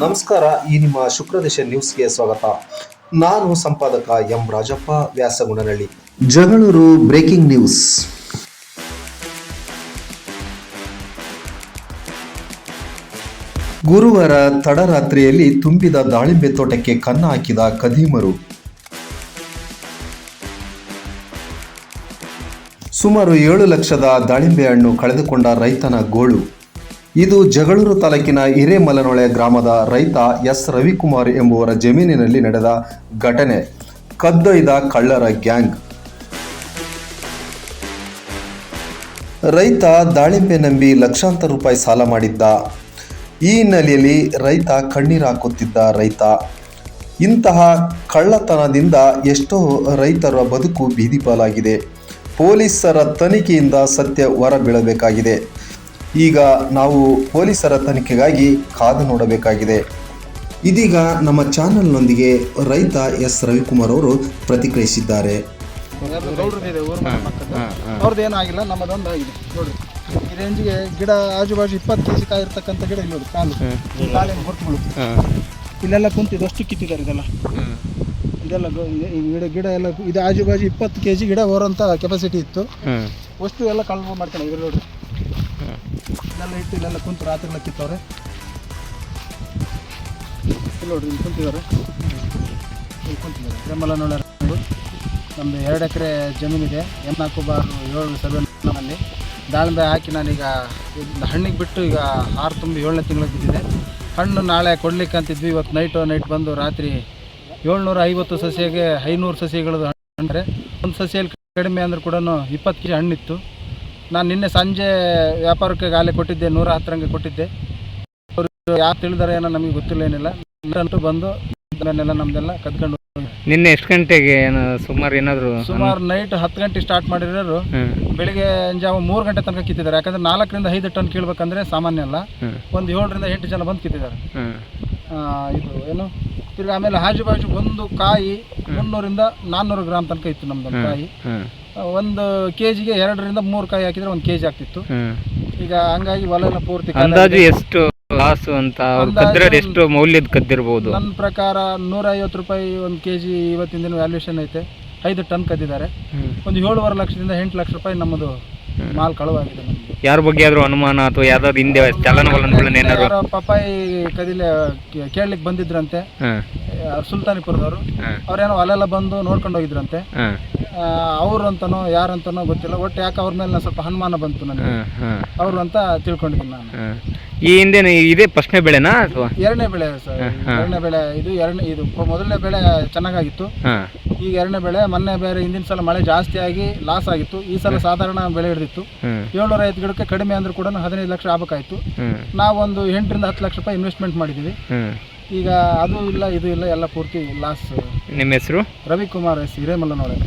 ನಮಸ್ಕಾರ. ಈ ನಿಮ್ಮ ಶುಕ್ರದೇಶ ನ್ಯೂಸ್ಗೆ ಸ್ವಾಗತ. ನಾನು ಸಂಪಾದಕ M Rajappa, Vyasagunanahalli. Jagaluru breaking news. ಗುರುವಾರ ತಡರಾತ್ರಿಯಲ್ಲಿ ತುಂಬಿದ ದಾಳಿಂಬೆ ತೋಟಕ್ಕೆ ಕನ್ನ ಹಾಕಿದ ಖದೀಮರು. ಸುಮಾರು 7 ಲಕ್ಷದ ದಾಳಿಂಬೆ ಹಣ್ಣು ಕಳೆದುಕೊಂಡ ರೈತನ ಗೋಳು. ಇದು ಜಗಳೂರು ತಾಲೂಕಿನ ಹಿರೇಮಲ್ಲನೊಳೆ ಗ್ರಾಮದ ರೈತ ಎಸ್ ರವಿಕುಮಾರ್ ಎಂಬುವರ ಜಮೀನಿನಲ್ಲಿ ನಡೆದ ಘಟನೆ. ಕದ್ದೊಯ್ದ ಕಳ್ಳರ ಗ್ಯಾಂಗ್. ರೈತ ದಾಳಿಂಬೆ ನಂಬಿ ಲಕ್ಷಾಂತರ ರೂಪಾಯಿ ಸಾಲ ಮಾಡಿದ್ದ. ಈ ಹಿನ್ನೆಲೆಯಲ್ಲಿ ರೈತ ಕಣ್ಣೀರು ಹಾಕುತ್ತಿದ್ದ ರೈತ. ಇಂತಹ ಕಳ್ಳತನದಿಂದ ಎಷ್ಟೋ ರೈತರ ಬದುಕು ಬೀದಿಪಾಲಾಗಿದೆ. ಪೊಲೀಸರ ತನಿಖೆಯಿಂದ ಸತ್ಯ ಹೊರಬೀಳಬೇಕಾಗಿದೆ. ಈಗ ನಾವು ಪೊಲೀಸರ ತನಿಖೆಗಾಗಿ ಕಾದು ನೋಡಬೇಕಾಗಿದೆ. ಇದೀಗ ನಮ್ಮ ಚಾನೆಲ್ನೊಂದಿಗೆ ರೈತ ಎಸ್ ರವಿಕುಮಾರ್ ಅವರು ಪ್ರತಿಕ್ರಿಯಿಸಿದ್ದಾರೆ. ಅವ್ರದ್ದು ಏನಾಗಿಲ್ಲ, ನಮ್ಮದೊಂದು ಆಗಿದೆ ನೋಡ್ರಿ. ಈ ರೇಂಜಿಗೆ ಗಿಡ ಆಜುಬಾಜು 20 kg ಕಾಯಿ ಇರ್ತಕ್ಕಂಥ ಗಿಡ ಇಲ್ಲಿ ನೋಡಿ, ಕಾಲಿನ ಹೊರತುಗಳು ಇಲ್ಲೆಲ್ಲ ಕುಂತಿದ್ದು ಅಷ್ಟು ಕಿತ್ತಿದ್ದಾರೆ. ಇದೆಲ್ಲ ಗಿಡ ಎಲ್ಲ ಇದು ಆಜುಬಾಜು 20 kg ಗಿಡ ಹೋರೋಂಥ ಕೆಪಾಸಿಟಿ ಇತ್ತು. ವಸ್ತು ಎಲ್ಲ ಕಳ್ವು ಮಾಡ್ಕೊಂಡು ಇದ್ರೆ ನೋಡ್ರಿ, ಇಲ್ಲೆಲ್ಲ ಇಟ್ಟು ಇಲ್ಲೆಲ್ಲ ಕುಂತು ರಾತ್ರಿ ಕಿತ್ತವ್ರೆ. ನೋಡ್ರಿ ಇಲ್ಲಿ ಕುಂತಿದ್ದಾರೆ, ಇಲ್ಲಿ ಕುಂತಿದ್ದಾರೆ. ಹಿರೇಮಲ್ಲನೊಳೆ ನಮ್ಮದು 2 ಎಕರೆ ಜಮೀನಿದೆ. M4/7 ದಾಳಿಂಬೆ ಹಾಕಿ ನಾನೀಗ ಹಣ್ಣಿಗೆ ಬಿಟ್ಟು ಈಗ 6 ತುಂಬಿ 7ನೇ ತಿಂಗಳಿಗೆ ಬಿದ್ದಿದೆ. ಹಣ್ಣು ನಾಳೆ ಕೊಡ್ಲಿಕ್ಕೆ ಅಂತಿದ್ವಿ. ಇವತ್ತು ನೈಟ್ ಬಂದು ರಾತ್ರಿ 750 ಸಸಿಗೆ 500 ಸಸಿಗಳದ್ದು ಹಣ್ಣು ಅಂದರೆ ಒಂದು ಸಸಿಯಲ್ಲಿ ಕಡಿಮೆ ಅಂದರೂ ಕೂಡ 20 kg ಹಣ್ಣಿತ್ತು. ನಾನು ನಿನ್ನೆ ಸಂಜೆ ವ್ಯಾಪಾರಕ್ಕೆ ಗಾಲೆ ಕೊಟ್ಟಿದ್ದೆ, 110 ರಂಗೆ ಕೊಟ್ಟಿದ್ದೆ. ಅವರು ಯಾರು ತಿಳಿದಾರೆ ಏನೋ ನಮಗೆ ಗೊತ್ತಿಲ್ಲ, ಏನಿಲ್ಲ. ಅಂತೂ ಬಂದು ಅದನ್ನೆಲ್ಲ ನಮ್ದೆಲ್ಲ ಕದ್ಕೊಂಡು. ನಿನ್ನೆ ಎಷ್ಟು ಗಂಟೆಗೆ ಸುಮಾರು ನೈಟ್ 10 ಗಂಟೆ ಸ್ಟಾರ್ಟ್ ಮಾಡಿರೋರು ಬೆಳಿಗ್ಗೆ ಜಾವ 3 ಗಂಟೆ ತನಕ ಕಿತ್ತಿದ್ದಾರೆ. ಯಾಕಂದ್ರೆ 4 ರಿಂದ 5 ಟನ್ ಕೀಳ್ಬೇಕಂದ್ರೆ ಸಾಮಾನ್ಯ ಅಲ್ಲ. ಒಂದು 7 ರಿಂದ 8 ಜನ ಬಂದು ಕಿತ್ತಿದ್ದಾರೆ. ಇದು ಏನು ತಿರ್ಗಿ ಆಮೇಲೆ ಆಜುಬಾಜು ಒಂದು ಕಾಯಿ 300 ರಿಂದ 400 ಗ್ರಾಮ್ ತನಕ ಇತ್ತು ನಮ್ದೊಂದು ಕಾಯಿ. 1 kgಗೆ 2 ರಿಂದ 3 ಕಾಯಿ ಹಾಕಿದ್ರೆ 1 kg ಆಗ್ತಿತ್ತು. ಈಗ ಹಂಗಾಗಿ ಹೊಲ ಪೂರ್ತಿ ಅಂದಾಜು ಎಷ್ಟು ಲಾಸ್ ಅಂತ ಎಷ್ಟು ಮೌಲ್ಯದ ಕದ್ದಿರಬಹುದು? ನನ್ನ ಪ್ರಕಾರ 150 ರೂಪಾಯಿ 1 kg ಇವತ್ತಿನ ದಿನ ವ್ಯಾಲ್ಯೂಷನ್ ಐತೆ. 5 ಟನ್ ಕದ್ದಿದ್ದಾರೆ. ಒಂದು 7.5 ಲಕ್ಷದಿಂದ 8 ಲಕ್ಷ ರೂಪಾಯಿ ನಮ್ಮದು ಮಾಲ್ ಕಳುವಾಗಿದೆ. ನಮ್ದು ಯಾರ ಬಗ್ಗೆ ಆದ್ರೂ ಅನುಮಾನ ಅಥವಾ ಯಾವ್ದಾದ್ರು ಹಿಂದೆ ಚಲನವಲನಗಳನ್ನೇನಾದ್ರು ಪಪ್ಪಾಯಿ ಕದಿಲೆ ಕೇಳಲಿಕ್ಕೆ ಬಂದಿದ್ರಂತೆ ಸುಲ್ತಾನಿಪುರದವರು. ಅವ್ರೇನೋ ಅಲ್ಲೆಲ್ಲ ಬಂದು ನೋಡ್ಕೊಂಡು ಹೋಗಿದ್ರಂತೆ. ಅವ್ರು ಅಂತನೋ ಯಾರಂತನೋ ಗೊತ್ತಿಲ್ಲ. ಒಟ್ಟು ಯಾಕೆ ಅವ್ರ ಮೇಲೆ ಸ್ವಲ್ಪ ಅನುಮಾನ ಬಂತು ನನಗೆ. ಅವರು ಅಂತ ತಿಳ್ಕೊಂಡಿದ್ದೀನಿ ನಾನು. ಈ ಹಿಂದೆ ಇದೇ ಫಸ್ಟ್ನೇ ಬೆಳೆನಾ ಅಥವಾ 2ನೇ ಬೆಳೆ ಸರ್? 2ನೇ ಬೆಳೆ ಇದು ಮೊದಲನೇ ಬೆಳೆ ಚೆನ್ನಾಗಾಗಿತ್ತು. ಈಗ 2ನೇ ಬೆಳೆ. ಮೊನ್ನೆ ಬೇರೆ ಹಿಂದಿನ ಸಲ ಮಳೆ ಜಾಸ್ತಿ ಆಗಿ ಲಾಸ್ ಆಗಿತ್ತು. ಈ ಸಲ ಸಾಧಾರಣ ಬೆಳೆ ಹಿಡಿದಿತ್ತು. 750 ಗಿಡಕ್ಕೆ ಕಡಿಮೆ ಅಂದ್ರೂ ಕೂಡ 15 ಲಕ್ಷ ಆಗಬೇಕಾಯ್ತು. ನಾವೊಂದು 8 ರಿಂದ 10 ಲಕ್ಷ ರೂಪಾಯಿ ಇನ್ವೆಸ್ಟ್ಮೆಂಟ್ ಮಾಡಿದ್ದೀವಿ. ಈಗ ಅದು ಇಲ್ಲ ಇದು ಇಲ್ಲ, ಎಲ್ಲ ಪೂರ್ತಿ ಲಾಸ್. ನಿಮ್ಮ ಹೆಸರು? ರವಿಕುಮಾರ್ ಎಸ್, ಹಿರೇಮಲ್ಲನೊಳೆ.